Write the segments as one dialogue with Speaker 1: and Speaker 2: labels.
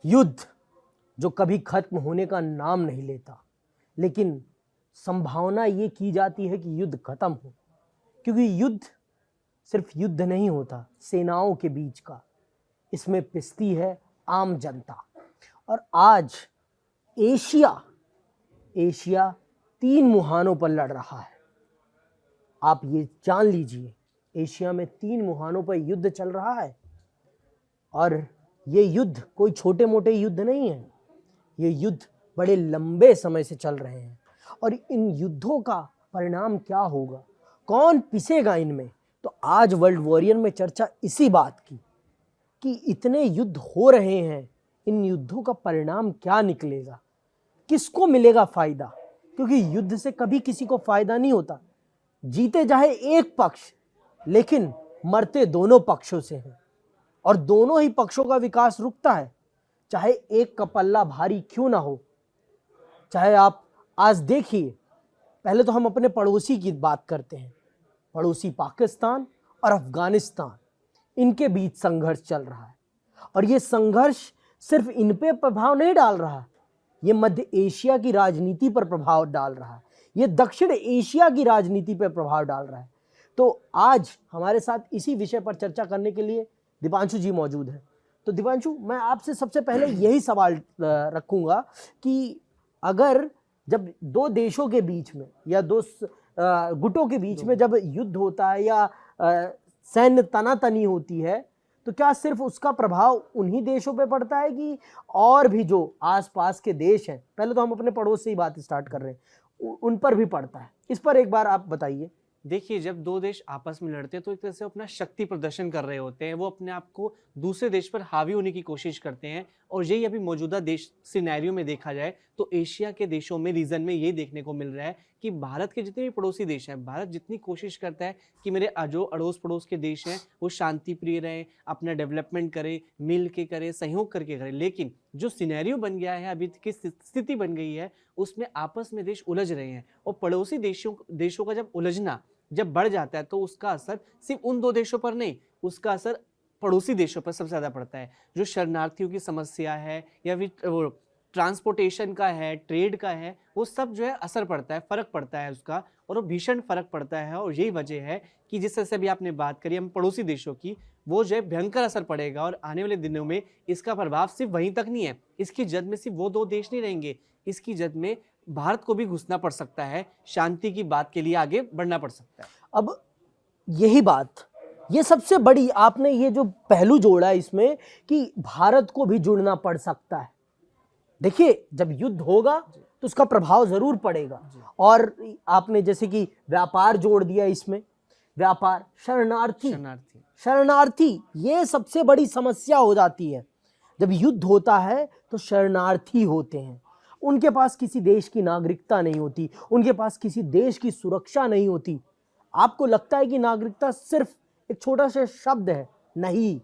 Speaker 1: युद्ध जो कभी खत्म होने का नाम नहीं लेता, लेकिन संभावना ये की जाती है कि युद्ध खत्म हो, क्योंकि युद्ध सिर्फ युद्ध नहीं होता सेनाओं के बीच का, इसमें पिसती है आम जनता। और आज एशिया 3 मुहानों पर लड़ रहा है। आप ये जान लीजिए, एशिया में 3 मुहानों पर युद्ध चल रहा है। और ये युद्ध कोई छोटे मोटे युद्ध नहीं है, ये युद्ध बड़े लंबे समय से चल रहे हैं। और इन युद्धों का परिणाम क्या होगा, कौन पिसेगा इनमें, तो आज वर्ल्ड वॉरियर में चर्चा इसी बात की कि इतने युद्ध हो रहे हैं, इन युद्धों का परिणाम क्या निकलेगा, किसको मिलेगा फायदा। क्योंकि युद्ध से कभी किसी को फायदा नहीं होता, जीते चाहे एक पक्ष, लेकिन मरते दोनों पक्षों से हैं और दोनों ही पक्षों का विकास रुकता है, चाहे एक का पल्ला भारी क्यों ना हो। चाहे आप आज देखिए, पहले तो हम अपने पड़ोसी की बात करते हैं, पड़ोसी पाकिस्तान और अफगानिस्तान, इनके बीच संघर्ष चल रहा है। और ये संघर्ष सिर्फ इन पे प्रभाव नहीं डाल रहा, ये मध्य एशिया की राजनीति पर प्रभाव डाल रहा है, ये दक्षिण एशिया की राजनीति पर प्रभाव डाल रहा है। तो आज हमारे साथ इसी विषय पर चर्चा करने के लिए दीपांशु जी मौजूद हैं। तो दीपांशु, मैं आपसे सबसे पहले यही सवाल रखूंगा कि अगर जब दो देशों के बीच में या दो गुटों के बीच में जब युद्ध होता है या सैन्य तनातनी होती है, तो क्या सिर्फ उसका प्रभाव उन्हीं देशों पे पड़ता है कि और भी जो आसपास के देश हैं, पहले तो हम अपने पड़ोस से ही बात स्टार्ट कर रहे हैं, उन पर भी पड़ता है? इस पर एक बार आप बताइए।
Speaker 2: देखिए, जब दो देश आपस में लड़ते हैं तो एक तरह से अपना शक्ति प्रदर्शन कर रहे होते हैं, वो अपने आप को दूसरे देश पर हावी होने की कोशिश करते हैं। और यही अभी मौजूदा देश सिनेरियो में देखा जाए तो एशिया के देशों में, रीजन में ये देखने को मिल रहा है कि भारत के जितने भी पड़ोसी देश हैं, भारत जितनी कोशिश करता है कि मेरे जो अड़ोस पड़ोस के देश हैं वो शांति प्रिय रहें, अपना डेवलपमेंट करें, मिल के करें, सहयोग करके करें। लेकिन जो सिनेरियो बन गया है, अभी की स्थिति बन गई है, उसमें आपस में देश उलझ रहे हैं। और पड़ोसी देशों का जब उलझना जब बढ़ जाता है तो उसका असर सिर्फ उन दो देशों पर नहीं, उसका असर पड़ोसी देशों पर सबसे ज्यादा पड़ता है। जो शरणार्थियों की समस्या है या फिर ट्रांसपोर्टेशन का है, ट्रेड का है, वो सब जो है असर पड़ता है, फर्क पड़ता है उसका, और वो भीषण फर्क पड़ता है। और यही वजह है कि जिस तरह से अभी आपने बात करी हम पड़ोसी देशों की, वो जो है भयंकर असर पड़ेगा। और आने वाले दिनों में इसका प्रभाव सिर्फ वहीं तक नहीं है, इसकी जद में सिर्फ वो दो देश नहीं रहेंगे, इसकी जद में भारत को भी घुसना पड़ सकता है, शांति की बात के लिए आगे बढ़ना पड़ सकता है।
Speaker 1: अब यही बात, ये सबसे बड़ी आपने ये जो पहलू जोड़ा है इसमें कि भारत को भी जुड़ना पड़ सकता है। देखिए, जब युद्ध होगा तो उसका प्रभाव जरूर पड़ेगा। और आपने जैसे कि व्यापार जोड़ दिया इसमें, व्यापार, शरणार्थी ये सबसे बड़ी समस्या हो जाती है। जब युद्ध होता है तो शरणार्थी होते हैं, उनके पास किसी देश की नागरिकता नहीं होती, उनके पास किसी देश की सुरक्षा नहीं होती। आपको लगता है कि नागरिकता सिर्फ एक छोटा सा शब्द है, नहीं,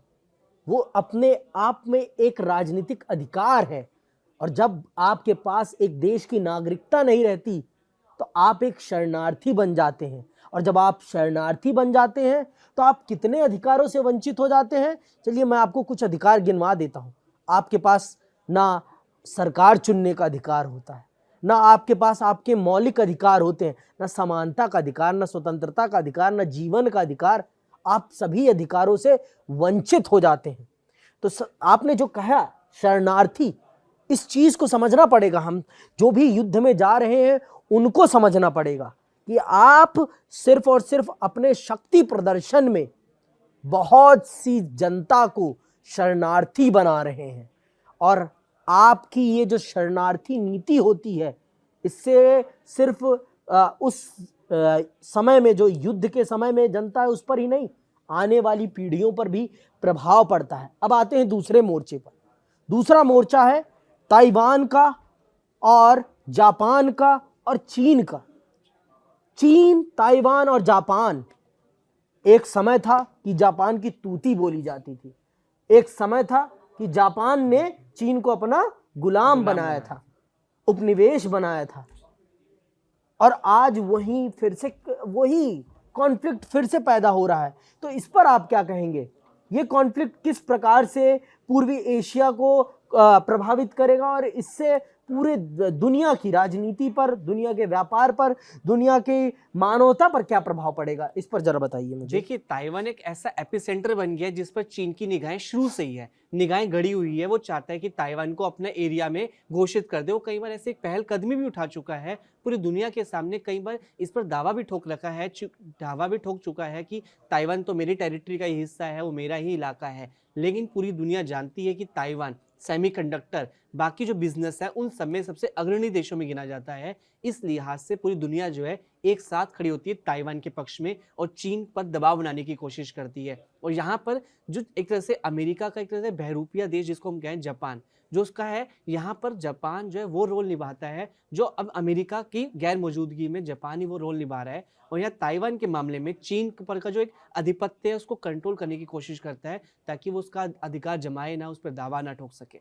Speaker 1: वो अपने आप में एक राजनीतिक अधिकार है। और जब आपके पास एक देश की नागरिकता नहीं रहती तो आप एक शरणार्थी बन जाते हैं। और जब आप शरणार्थी बन जाते हैं तो आप कितने अधिकारों से वंचित हो जाते हैं। चलिए मैं आपको कुछ अधिकार गिनवा देता हूं। आपके पास ना सरकार चुनने का अधिकार होता है, ना आपके पास आपके मौलिक अधिकार होते हैं, ना समानता का अधिकार, ना स्वतंत्रता का अधिकार, ना जीवन का अधिकार। आप सभी अधिकारों से वंचित हो जाते हैं। तो आपने जो कहा शरणार्थी, इस चीज को समझना पड़ेगा। हम जो भी युद्ध में जा रहे हैं उनको समझना पड़ेगा कि आप सिर्फ और सिर्फ अपने शक्ति प्रदर्शन में बहुत सी जनता को शरणार्थी बना रहे हैं। और आपकी ये जो शरणार्थी नीति होती है, इससे सिर्फ उस समय में, जो युद्ध के समय में जनता है उस पर ही नहीं, आने वाली पीढ़ियों पर भी प्रभाव पड़ता है। अब आते हैं दूसरे मोर्चे पर। दूसरा मोर्चा है ताइवान का और जापान का और चीन का। चीन, ताइवान और जापान, एक समय था कि जापान की तूती बोली जाती थी, एक समय था कि जापान ने चीन को अपना गुलाम बनाया था, उपनिवेश बनाया था। और आज वही फिर से वही कॉन्फ्लिक्ट फिर से पैदा हो रहा है। तो इस पर आप क्या कहेंगे? ये कॉन्फ्लिक्ट किस प्रकार से पूर्वी एशिया को प्रभावित करेगा और इससे पूरे दुनिया की राजनीति पर, दुनिया के व्यापार पर, दुनिया की मानवता पर क्या प्रभाव पड़ेगा, इस पर जरा बताइए मुझे।
Speaker 2: देखिए, ताइवान एक ऐसा एपिसेंटर बन गया है जिस पर चीन की निगाहें शुरू से ही है, निगाहें गड़ी हुई है। वो चाहता है कि ताइवान को अपने एरिया में घोषित कर दे। वो कई बार ऐसे एक पहल कदमी भी उठा चुका है, पूरी दुनिया के सामने कई बार इस पर दावा भी ठोक रखा है, दावा भी ठोक चुका है कि ताइवान तो मेरी टेरिटरी का ही हिस्सा है, वो मेरा ही इलाका है। लेकिन पूरी दुनिया जानती है कि ताइवान सेमीकंडक्टर, बाकी जो बिजनेस है, उन सब में सबसे अग्रणी देशों में गिना जाता है। इस लिहाज से पूरी दुनिया जो है एक साथ खड़ी होती है ताइवान के पक्ष में और चीन पर दबाव बनाने की कोशिश करती है। और यहाँ पर जो एक तरह से अमेरिका का एक तरह से बहरूपिया देश जिसको हम कहें जापान, जो उसका है, यहाँ पर जापान जो है वो रोल निभाता है जो अब अमेरिका की गैर मौजूदगी में जापान ही वो रोल निभा रहा है। और यहाँ ताइवान के मामले में चीन पर का जो एक आधिपत्य है उसको कंट्रोल करने की कोशिश करता है ताकि वो उसका अधिकार जमाए ना, उस पर दावा ना ठोक सके।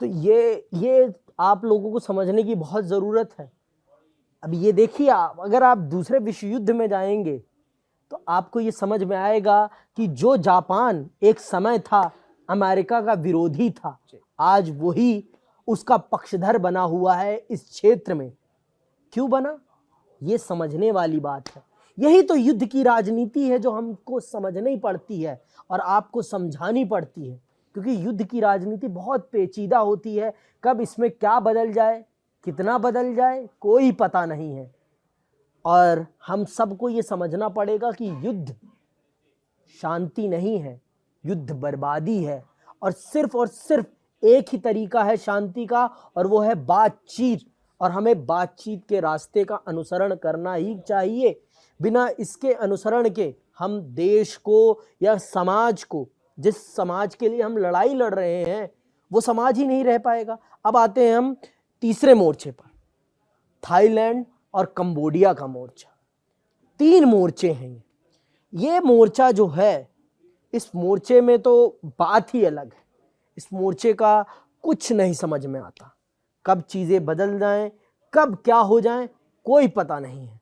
Speaker 1: तो ये आप लोगों को समझने की बहुत ज़रूरत है। अब ये देखिए, अगर आप दूसरे विश्व युद्ध में जाएंगे तो आपको ये समझ में आएगा कि जो जापान एक समय था अमेरिका का विरोधी था, आज वही उसका पक्षधर बना हुआ है इस क्षेत्र में। क्यों बना, ये समझने वाली बात है। यही तो युद्ध की राजनीति है जो हमको समझनी पड़ती है और आपको समझानी पड़ती है, क्योंकि युद्ध की राजनीति बहुत पेचीदा होती है। कब इसमें क्या बदल जाए, कितना बदल जाए, कोई पता नहीं है। और हम सबको ये समझना पड़ेगा कि युद्ध शांति नहीं है, युद्ध बर्बादी है। और सिर्फ एक ही तरीका है शांति का, और वो है बातचीत। और हमें बातचीत के रास्ते का अनुसरण करना ही चाहिए। बिना इसके अनुसरण के हम देश को या समाज को, जिस समाज के लिए हम लड़ाई लड़ रहे हैं, वो समाज ही नहीं रह पाएगा। अब आते हैं हम तीसरे मोर्चे पर, थाईलैंड और कंबोडिया का मोर्चा। 3 मोर्चे हैं ये मोर्चा जो है, इस मोर्चे में तो बात ही अलग है। इस मोर्चे का कुछ नहीं समझ में आता, कब चीज़ें बदल जाएं, कब क्या हो जाएं, कोई पता नहीं है।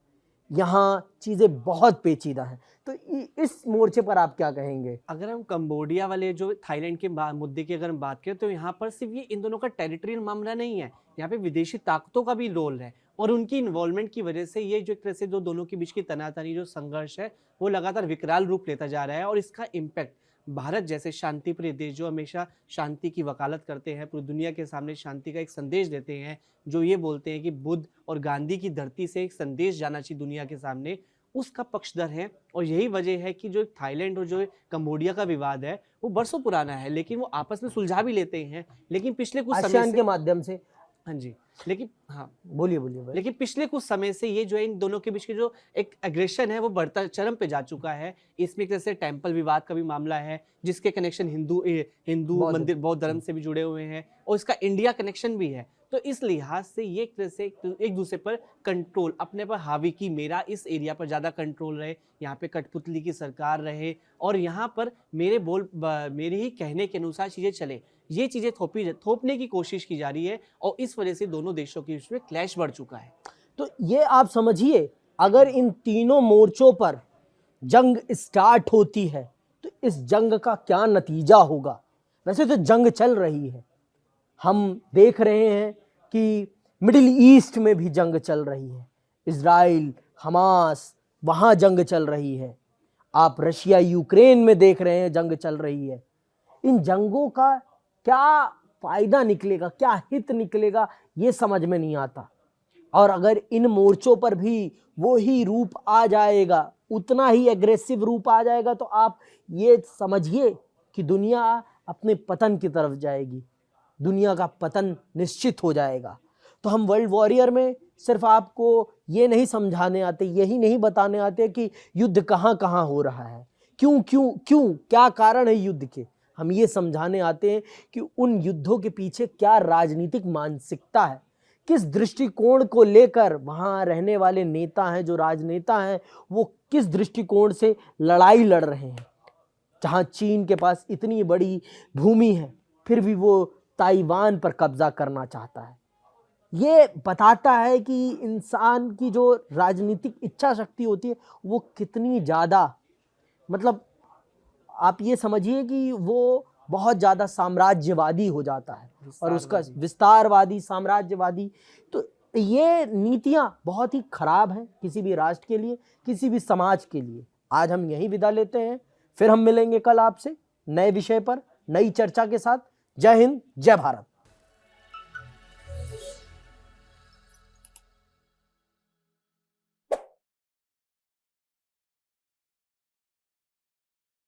Speaker 1: यहाँ चीज़ें बहुत पेचीदा हैं। तो इस मोर्चे पर आप क्या कहेंगे?
Speaker 2: अगर हम कंबोडिया वाले जो थाईलैंड के मुद्दे की अगर हम बात करें तो यहाँ पर सिर्फ ये इन दोनों का टेरिटरियल मामला नहीं है, यहाँ पे विदेशी ताकतों का भी रोल है। और उनकी इन्वॉल्वमेंट की वजह से ये जो एक तरह से जो दोनों के बीच की तनातनी, जो संघर्ष है, वो लगातार विकराल रूप लेता जा रहा है। और इसका इम्पैक्ट भारत जैसे शांतिप्रिय देश जो हमेशा शांति की वकालत करते हैं, पूरी दुनिया के सामने शांति का एक संदेश देते हैं, जो ये बोलते हैं कि बुद्ध और गांधी की धरती से एक संदेश जाना चाहिए दुनिया के सामने, उसका पक्षधर है। और यही वजह है कि जो थाईलैंड और जो कंबोडिया का विवाद है वो बरसों पुराना है, लेकिन वो आपस में सुलझा भी लेते हैं। लेकिन पिछले कुछ समय
Speaker 1: आसियान
Speaker 2: से,
Speaker 1: के माध्यम से।
Speaker 2: हाँ जी, लेकिन हाँ
Speaker 1: बोलिए बोलिए।
Speaker 2: लेकिन पिछले कुछ समय से ये जो है इन दोनों के बीच की जो एक एग्रेशन है वो बढ़ता चरम पे जा चुका है। इसमें एक तरह से टेम्पल विवाद का भी मामला है, जिसके कनेक्शन हिंदू मंदिर, बौद्ध धर्म से भी जुड़े हुए हैं, और इसका इंडिया कनेक्शन भी है। तो इस लिहाज से ये एक तरह से एक दूसरे पर कंट्रोल, अपने पर हावी की मेरा इस एरिया पर ज़्यादा कंट्रोल रहे, यहाँ पे कठपुतली की सरकार रहे, और यहाँ पर मेरे ही कहने के अनुसार चीज़ें चले, ये चीज़ें थोपने की कोशिश की जा रही है। और इस वजह से दोनों देशों के बीच में क्लैश बढ़ चुका है।
Speaker 1: तो ये आप समझिए, अगर इन तीनों मोर्चों पर जंग स्टार्ट होती है तो इस जंग का क्या नतीजा होगा। वैसे तो जंग चल रही है, हम देख रहे हैं कि मिडिल ईस्ट में भी जंग चल रही है, इजराइल, हमास, वहाँ जंग चल रही है। आप रशिया यूक्रेन में देख रहे हैं जंग चल रही है। इन जंगों का क्या फायदा निकलेगा, क्या हित निकलेगा, ये समझ में नहीं आता। और अगर इन मोर्चों पर भी वो ही रूप आ जाएगा, उतना ही एग्रेसिव रूप आ जाएगा, तो आप ये समझिए कि दुनिया अपने पतन की तरफ जाएगी, दुनिया का पतन निश्चित हो जाएगा। तो हम वर्ल्ड वॉरियर में सिर्फ आपको ये नहीं समझाने आते, यही नहीं बताने आते कि युद्ध कहाँ कहाँ हो रहा है, क्यों क्यों क्यों क्या कारण है युद्ध के। हम ये समझाने आते हैं कि उन युद्धों के पीछे क्या राजनीतिक मानसिकता है, किस दृष्टिकोण को लेकर वहाँ रहने वाले नेता हैं, जो राजनेता हैं, वो किस दृष्टिकोण से लड़ाई लड़ रहे हैं। जहाँ चीन के पास इतनी बड़ी भूमि है, फिर भी वो ताइवान पर कब्जा करना चाहता है। ये बताता है कि इंसान की जो राजनीतिक इच्छा शक्ति होती है वो कितनी ज़्यादा, मतलब आप ये समझिए कि वो बहुत ज़्यादा साम्राज्यवादी हो जाता है और उसका विस्तारवादी, साम्राज्यवादी। तो ये नीतियाँ बहुत ही खराब हैं किसी भी राष्ट्र के लिए, किसी भी समाज के लिए। आज हम यहीं विदा लेते हैं, फिर हम मिलेंगे कल आपसे नए विषय पर, नई चर्चा के साथ। जय हिंद, जय भारत।